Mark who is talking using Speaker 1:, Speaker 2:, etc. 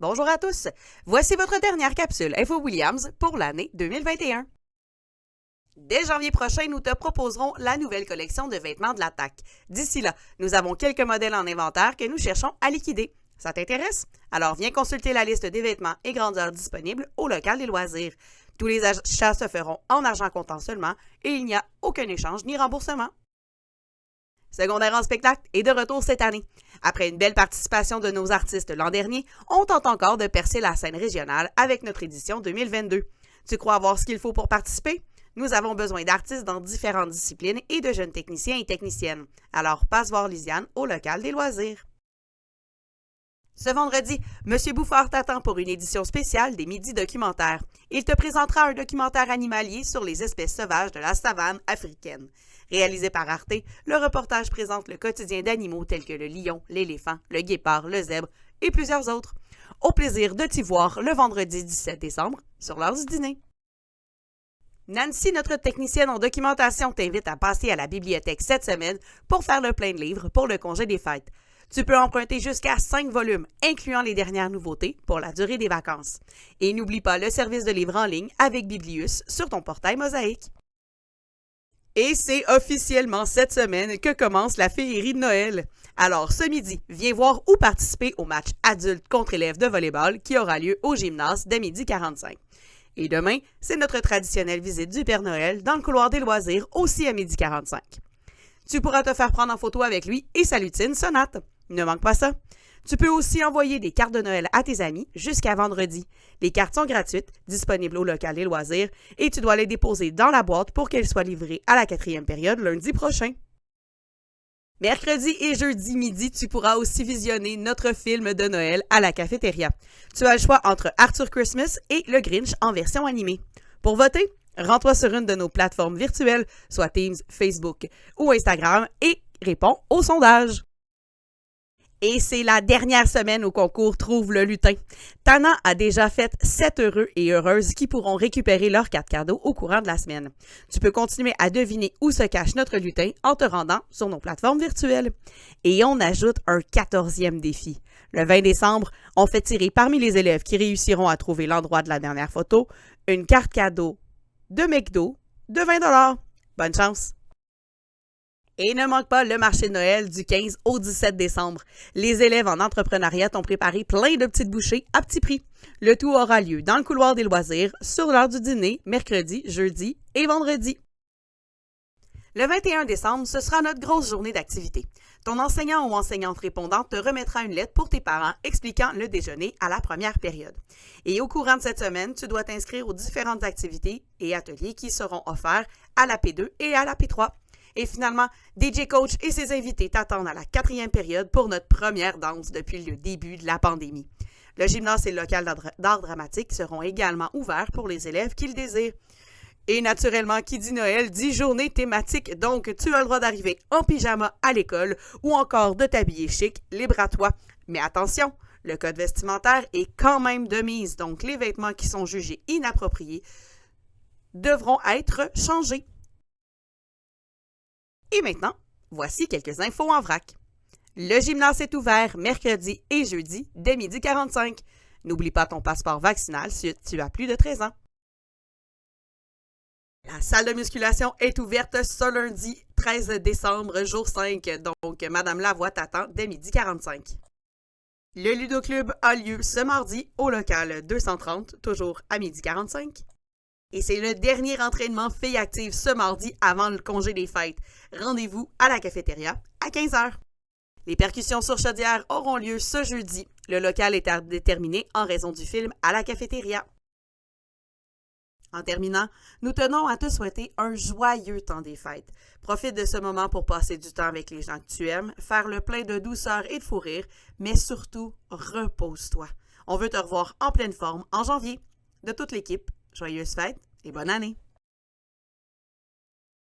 Speaker 1: Bonjour à tous, voici votre dernière capsule Info Williams pour l'année 2021. Dès janvier prochain, nous te proposerons la nouvelle collection de vêtements de l'attaque. D'ici là, nous avons quelques modèles en inventaire que nous cherchons à liquider. Ça t'intéresse? Alors viens consulter la liste des vêtements et grandeurs disponibles au local des loisirs. Tous les achats se feront en argent comptant seulement et il n'y a aucun échange ni remboursement. Secondaire en spectacle est de retour cette année. Après une belle participation de nos artistes l'an dernier, on tente encore de percer la scène régionale avec notre édition 2022. Tu crois avoir ce qu'il faut pour participer? Nous avons besoin d'artistes dans différentes disciplines et de jeunes techniciens et techniciennes. Alors passe voir Lisiane au local des loisirs. Ce vendredi, M. Bouffard t'attend pour une édition spéciale des Midis documentaires. Il te présentera un documentaire animalier sur les espèces sauvages de la savane africaine. Réalisé par Arte, le reportage présente le quotidien d'animaux tels que le lion, l'éléphant, le guépard, le zèbre et plusieurs autres. Au plaisir de t'y voir le vendredi 17 décembre sur l'heure du dîner. Nancy, notre technicienne en documentation, t'invite à passer à la bibliothèque cette semaine pour faire le plein de livres pour le congé des fêtes. Tu peux emprunter jusqu'à 5 volumes, incluant les dernières nouveautés, pour la durée des vacances. Et n'oublie pas le service de livres en ligne avec Biblius sur ton portail Mosaïque. Et c'est officiellement cette semaine que commence la féerie de Noël. Alors ce midi, viens voir ou participer au match adulte contre élèves de volleyball qui aura lieu au gymnase dès 12h45. Et demain, c'est notre traditionnelle visite du Père Noël dans le couloir des loisirs aussi à 12h45. Tu pourras te faire prendre en photo avec lui et sa lutine Sonate. Ne manque pas ça. Tu peux aussi envoyer des cartes de Noël à tes amis jusqu'à vendredi. Les cartes sont gratuites, disponibles au local des loisirs, et tu dois les déposer dans la boîte pour qu'elles soient livrées à la 4e période lundi prochain. Mercredi et jeudi midi, tu pourras aussi visionner notre film de Noël à la cafétéria. Tu as le choix entre Arthur Christmas et Le Grinch en version animée. Pour voter, rends-toi sur une de nos plateformes virtuelles, soit Teams, Facebook ou Instagram, et réponds au sondage. Et c'est la dernière semaine au concours Trouve le lutin. Tana a déjà fait 7 heureux et heureuses qui pourront récupérer leurs cartes cadeaux au courant de la semaine. Tu peux continuer à deviner où se cache notre lutin en te rendant sur nos plateformes virtuelles. Et on ajoute un 14e défi. Le 20 décembre, on fait tirer parmi les élèves qui réussiront à trouver l'endroit de la dernière photo une carte cadeau de McDo de 20 $. Bonne chance! Et ne manque pas le marché de Noël du 15 au 17 décembre. Les élèves en entrepreneuriat ont préparé plein de petites bouchées à petit prix. Le tout aura lieu dans le couloir des loisirs, sur l'heure du dîner, mercredi, jeudi et vendredi. Le 21 décembre, ce sera notre grosse journée d'activité. Ton enseignant ou enseignante répondante te remettra une lettre pour tes parents expliquant le déjeuner à la première période. Et au courant de cette semaine, tu dois t'inscrire aux différentes activités et ateliers qui seront offerts à la P2 et à la P3. Et finalement, DJ Coach et ses invités t'attendent à la 4e période pour notre première danse depuis le début de la pandémie. Le gymnase et le local d'art dramatique seront également ouverts pour les élèves qui le désirent. Et naturellement, qui dit Noël dit journée thématique, donc tu as le droit d'arriver en pyjama à l'école ou encore de t'habiller chic, libre à toi. Mais attention, le code vestimentaire est quand même de mise, donc les vêtements qui sont jugés inappropriés devront être changés. Et maintenant, voici quelques infos en vrac. Le gymnase est ouvert mercredi et jeudi dès 12h45. N'oublie pas ton passeport vaccinal si tu as plus de 13 ans. La salle de musculation est ouverte ce lundi 13 décembre, jour 5, donc Madame Lavoie t'attend dès 12h45. Le Ludo Club a lieu ce mardi au local 230, toujours à 12h45. Et c'est le dernier entraînement Filles actives ce mardi avant le congé des fêtes. Rendez-vous à la cafétéria à 15h. Les percussions sur chaudière auront lieu ce jeudi. Le local est à déterminer en raison du film à la cafétéria. En terminant, nous tenons à te souhaiter un joyeux temps des fêtes. Profite de ce moment pour passer du temps avec les gens que tu aimes, faire le plein de douceur et de fou rire, mais surtout, repose-toi. On veut te revoir en pleine forme en janvier. De toute l'équipe, joyeuses fêtes et bonne année!